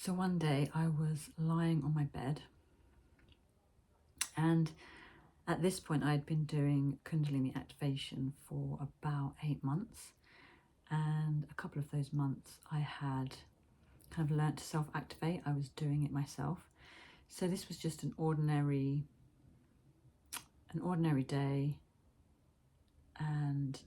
So one day I was lying on my bed, and at this point I'd been doing Kundalini activation for about 8 months, and a couple of those months I had kind of learnt to self-activate. I was doing it myself. So this was just an ordinary day, and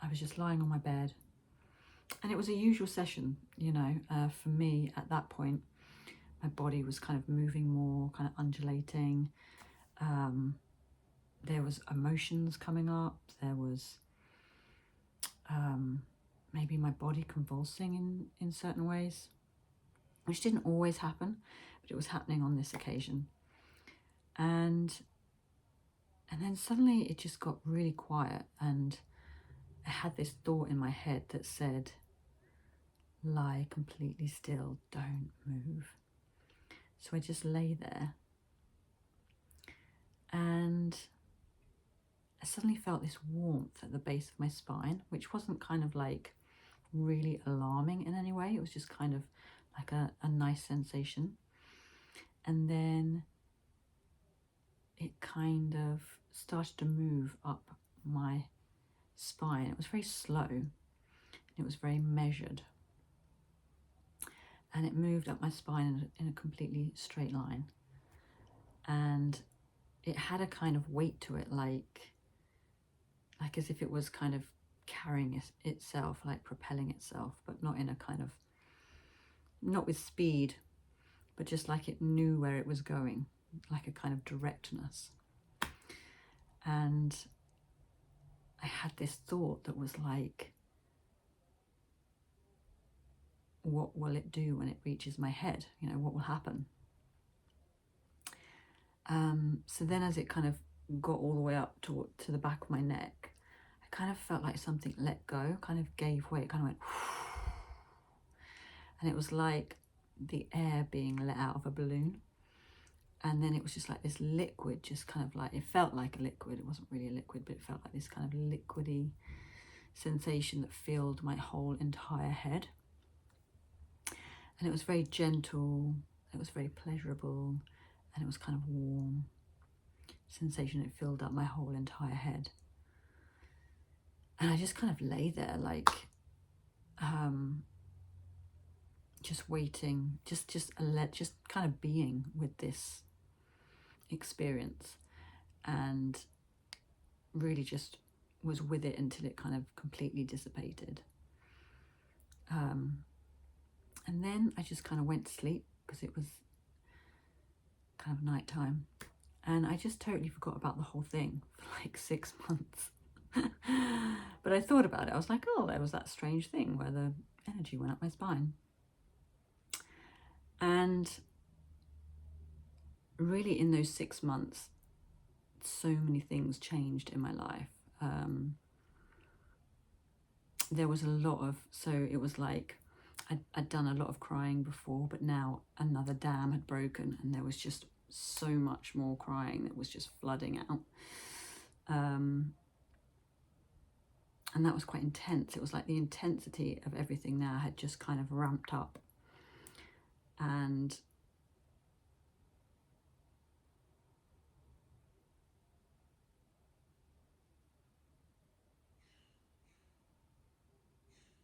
I was just lying on my bed, and it was a usual session, for me at that point. My body was kind of moving more, kind of undulating. There was emotions coming up. There was maybe my body convulsing in certain ways, which didn't always happen, but it was happening on this occasion. And then suddenly it just got really quiet, and I had this thought in my head that said, lie completely still, don't move. So I just lay there, and I suddenly felt this warmth at the base of my spine, which wasn't kind of like really alarming in any way. It was just kind of like a nice sensation. And then it kind of started to move up my spine. It was very slow. It was very measured. And it moved up my spine in a completely straight line. And it had a kind of weight to it, like as if it was kind of carrying itself, like propelling itself, but not in a kind of, not with speed, but just like it knew where it was going, like a kind of directness. And I had this thought that was like, what will it do when it reaches my head? What will happen? So then as it kind of got all the way up to the back of my neck, I kind of felt like something let go, kind of gave way. It kind of went, and it was like the air being let out of a balloon. And then it was just like this liquid, just kind of like, it felt like a liquid. It wasn't really a liquid, but it felt like this kind of liquidy sensation that filled my whole entire head. And it was very gentle, it was very pleasurable, and it was kind of warm sensation. It filled up my whole entire head. And I just kind of lay there, like, just waiting, just kind of being with this experience, and really just was with it until it kind of completely dissipated. And then I just kind of went to sleep because it was kind of nighttime, and I just totally forgot about the whole thing for like 6 months. But I thought about it. I was like, oh, there was that strange thing where the energy went up my spine. And really in those 6 months, so many things changed in my life. There was a lot of, so it was like I'd done a lot of crying before, but now another dam had broken, and there was just so much more crying that was just flooding out. And that was quite intense. It was like the intensity of everything now had just kind of ramped up. And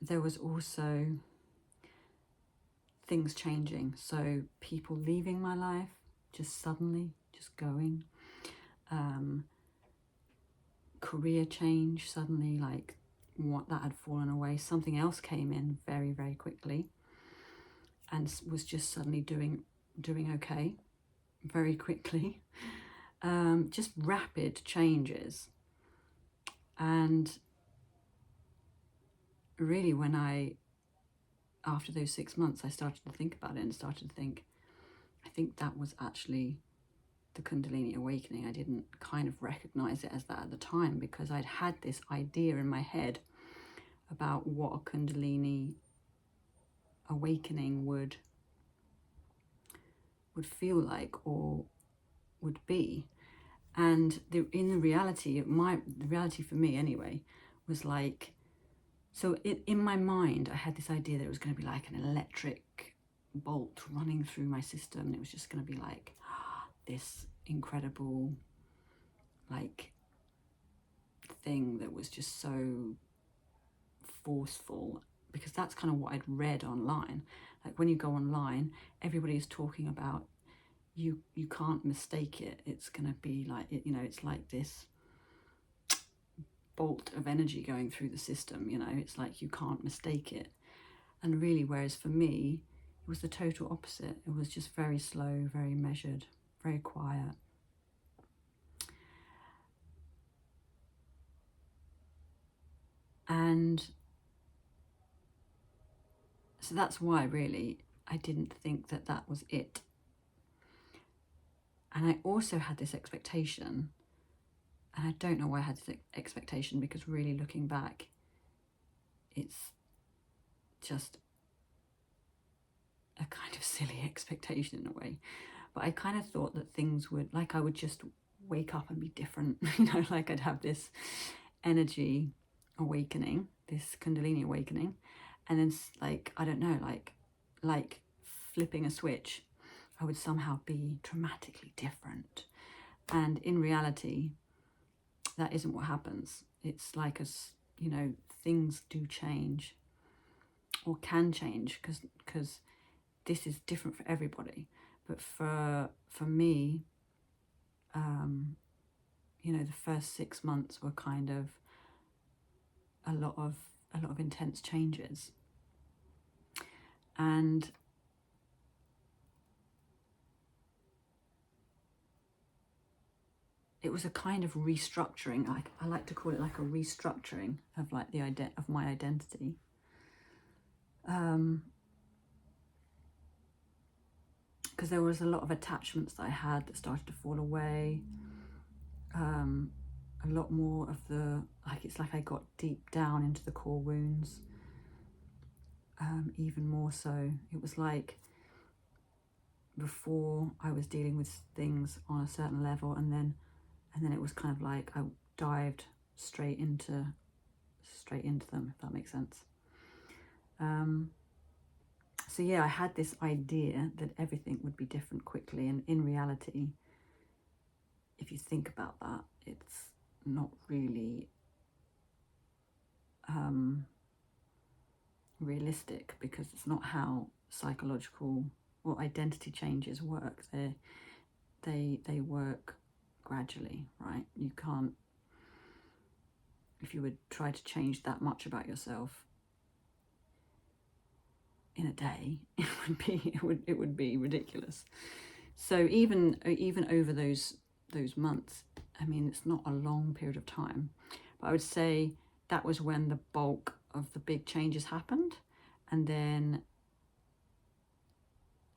there was also things changing. So people leaving my life, just suddenly, just going. Career change suddenly, like what that had fallen away. Something else came in very, very quickly, and was just suddenly doing okay very quickly. Just rapid changes. And really when after those 6 months, I started to think about it and started to think, I think that was actually the Kundalini awakening. I didn't kind of recognize it as that at the time, because I'd had this idea in my head about what a Kundalini awakening would feel like, or would be. And the reality for me anyway was like, so in my mind I had this idea that it was going to be like an electric bolt running through my system, and it was just going to be like this incredible like thing that was just so forceful, because that's kind of what I'd read online. Like when you go online, everybody's talking about you can't mistake it. It's going to be like, you know, it's like this bolt of energy going through the system, you know, it's like you can't mistake it. And really, whereas for me, it was the total opposite. It was just very slow, very measured, very quiet. And so that's why really I didn't think that that was it. And I also had this expectation, and I don't know why I had this expectation, because really looking back, it's just a kind of silly expectation in a way. But I kind of thought that things would, like I would just wake up and be different, you know, like I'd have this energy awakening, this Kundalini awakening, and then like, I don't know, like flipping a switch, I would somehow be dramatically different. And in reality, that isn't what happens. It's like, as you know, things do change, or can change, because this is different for everybody. But for me, you know, the first 6 months were kind of a lot of intense changes. And it was a kind of restructuring. I like to call it like a restructuring of like of my identity. Because there was a lot of attachments that I had that started to fall away. A lot more of the, like, it's like I got deep down into the core wounds. Even more so. It was like before I was dealing with things on a certain level, and then it was kind of like I dived straight into them, if that makes sense. So yeah, I had this idea that everything would be different quickly, and in reality, if you think about that, it's not really realistic, because it's not how psychological or identity changes work. They work gradually, right? You can't, if you would try to change that much about yourself in a day, it would be ridiculous. So even over those months, I mean, it's not a long period of time, but I would say that was when the bulk of the big changes happened, and then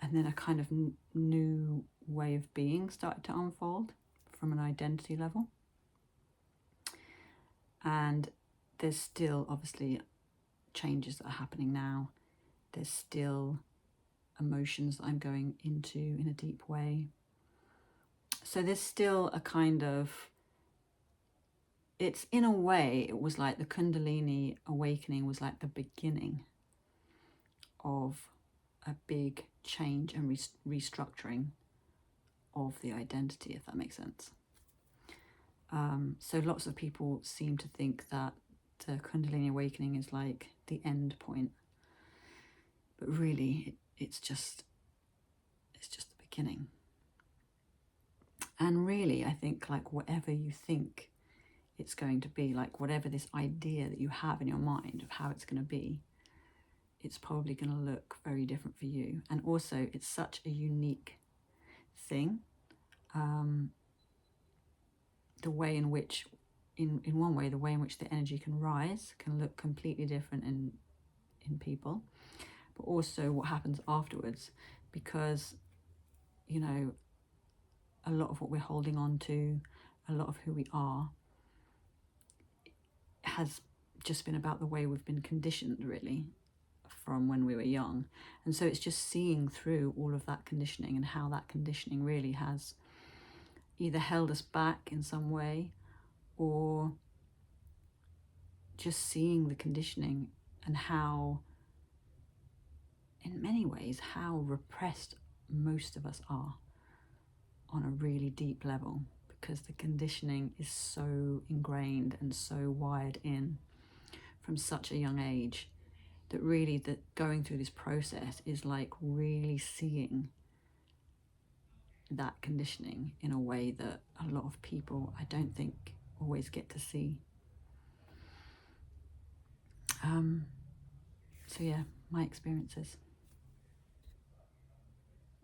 a kind of new way of being started to unfold from an identity level. And there's still obviously changes that are happening now. There's still emotions that I'm going into in a deep way. So there's still a kind of, it's, in a way, it was like the Kundalini awakening was like the beginning of a big change and restructuring of the identity, if that makes sense. So lots of people seem to think that the Kundalini awakening is like the end point, but really it's just the beginning. And really, I think, like, whatever you think it's going to be, like whatever this idea that you have in your mind of how it's going to be, it's probably going to look very different for you. And also, it's such a unique thing. The way in which, in one way, the way in which the energy can rise can look completely different in people, but also what happens afterwards, because, you know, a lot of what we're holding on to, a lot of who we are, has just been about the way we've been conditioned, really, from when we were young. And so it's just seeing through all of that conditioning, and how that conditioning really has either held us back in some way, or just seeing the conditioning and how in in many ways how repressed most of us are on a really deep level, because the conditioning is so ingrained and so wired in from such a young age, that really that going through this process is like really seeing that conditioning in a way that a lot of people, I don't think, always get to see. So yeah, my experiences.